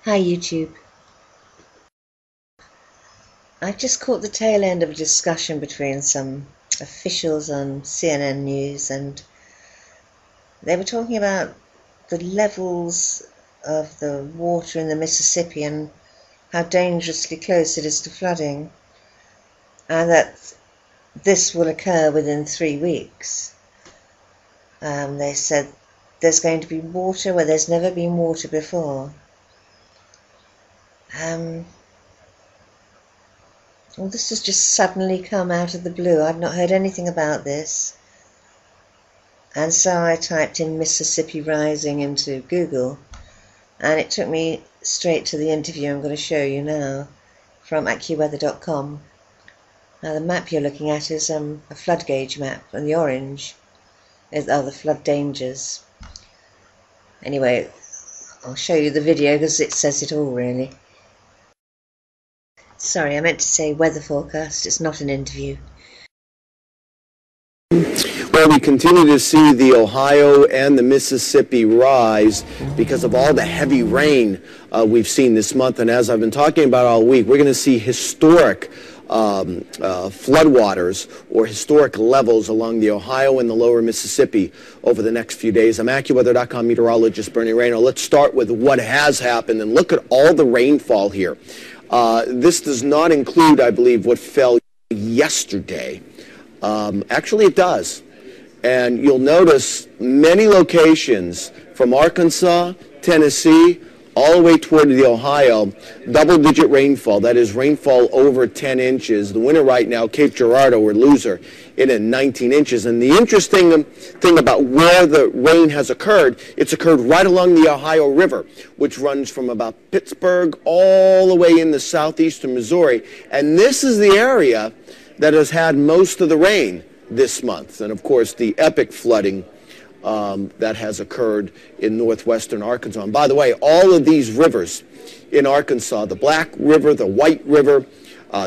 Hi YouTube. I've just caught the tail end of a discussion between some officials on CNN News, and they were talking about the levels of the water in the Mississippi and how dangerously close it is to flooding, and that this will occur within 3 weeks. They said there's going to be water where there's never been water before. Well, this has just suddenly come out of the blue. I've not heard anything about this. And so I typed in Mississippi Rising into Google, and it took me straight to the interview I'm going to show you now from AccuWeather.com. Now the map you're looking at is a flood gauge map, and the orange are the flood dangers. Anyway, I'll show you the video because it says it all really. Sorry, I meant to say weather forecast, it's not an interview. Well, we continue to see the Ohio and the Mississippi rise because of all the heavy rain we've seen this month. And as I've been talking about all week, we're going to see historic floodwaters or historic levels along the Ohio and the lower Mississippi over the next few days. I'm AccuWeather.com meteorologist Bernie Rayno. Let's start with what has happened and look at all the rainfall here. This does not include, I believe, what fell yesterday. Actually, it does. And you'll notice many locations from Arkansas, Tennessee, all the way toward the Ohio, double-digit rainfall. That is rainfall over 10 inches. The winner right now, Cape Girardeau, or loser, in at 19 inches. And the interesting thing about where the rain has occurred, it's occurred right along the Ohio River, which runs from about Pittsburgh all the way into southeastern Missouri. And this is the area that has had most of the rain this month. And, of course, the epic flooding that has occurred in northwestern Arkansas. And by the way, all of these rivers in Arkansas, the Black River, the White River,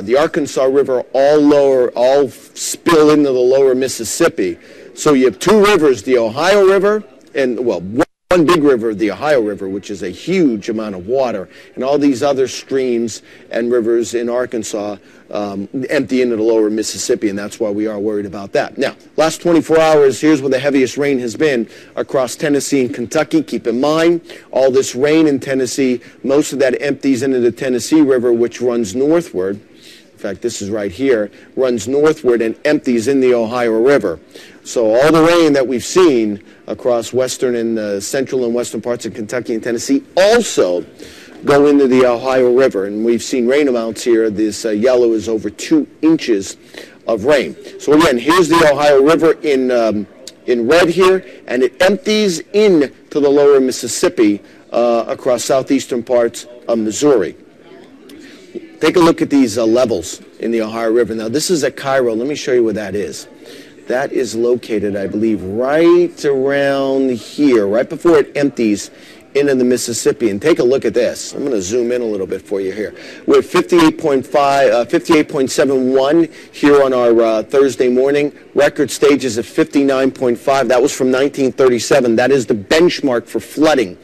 the Arkansas River, all spill into the lower Mississippi. So you have two rivers, the Ohio River, and, well, one big river, the Ohio River, which is a huge amount of water, and all these other streams and rivers in Arkansas empty into the lower Mississippi, and that's why we are worried about that. Now, last 24 hours, here's where the heaviest rain has been across Tennessee and Kentucky. Keep in mind, all this rain in Tennessee, most of that empties into the Tennessee River, which runs northward. In fact, this is right here, runs northward and empties in the Ohio River. So all the rain that we've seen across western and central and western parts of Kentucky and Tennessee also go into the Ohio River. And we've seen rain amounts here. This yellow is over 2 inches of rain. So again, here's the Ohio River in red here, and it empties into the lower Mississippi across southeastern parts of Missouri. Take a look at these levels in the Ohio River. Now, this is at Cairo. Let me show you where that is. That is located, I believe, right around here, right before it empties into the Mississippi. And take a look at this. I'm going to zoom in a little bit for you here. We're at 58.71 here on our Thursday morning. Record stage is at 59.5. That was from 1937. That is the benchmark for flooding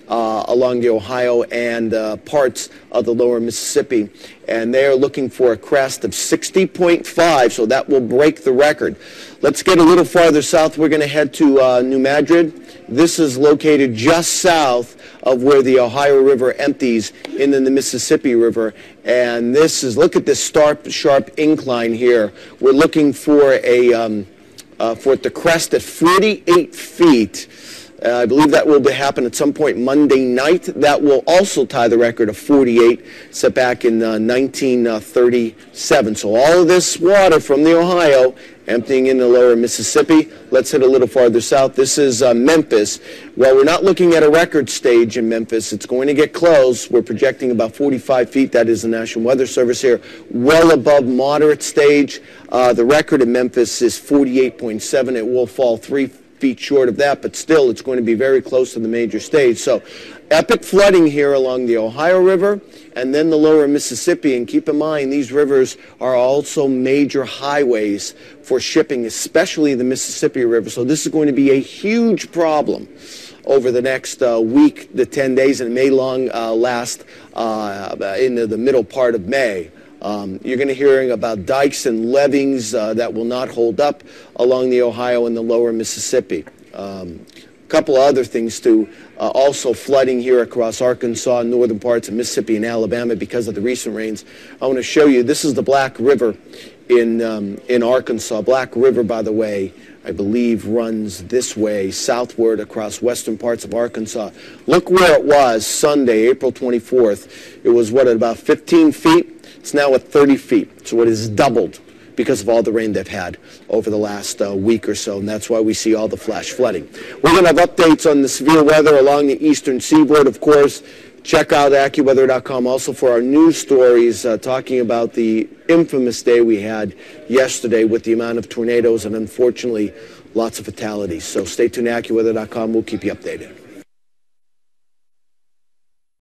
along the Ohio and parts of the lower Mississippi. And they are looking for a crest of 60.5, so that will break the record. Let's get a little farther south. We're going to head to New Madrid. This is located just south of where the Ohio River empties into the Mississippi River. And this is, look at this sharp incline here. We're looking for it to crest at 48 feet. I believe that will happen at some point Monday night. That will also tie the record of 48 set back in 1937. So all of this water from the Ohio emptying into lower Mississippi. Let's head a little farther south. This is Memphis. Well, we're not looking at a record stage in Memphis. It's going to get close. We're projecting about 45 feet. That is the National Weather Service here. Well above moderate stage. The record in Memphis is 48.7. It will fall 3 feet short of that, but still it's going to be very close to the major stage. So epic flooding here along the Ohio River and then the lower Mississippi. And keep in mind, these rivers are also major highways for shipping, especially the Mississippi River. So this is going to be a huge problem over the next week to 10 days, and it may last into the middle part of May. You're going to hearing about dikes and levees that will not hold up along the Ohio and the lower Mississippi. A couple of other things too. Also flooding here across Arkansas, northern parts of Mississippi and Alabama because of the recent rains. I want to show you, this is the Black River in Arkansas. Black River, by the way, I believe runs this way, southward across western parts of Arkansas. Look where it was Sunday, April 24th. It was, what, at about 15 feet? It's now at 30 feet, so it has doubled because of all the rain they've had over the last week or so, and that's why we see all the flash flooding. We're going to have updates on the severe weather along the eastern seaboard, of course. Check out AccuWeather.com also for our news stories talking about the infamous day we had yesterday with the amount of tornadoes and, unfortunately, lots of fatalities. So stay tuned to AccuWeather.com. We'll keep you updated.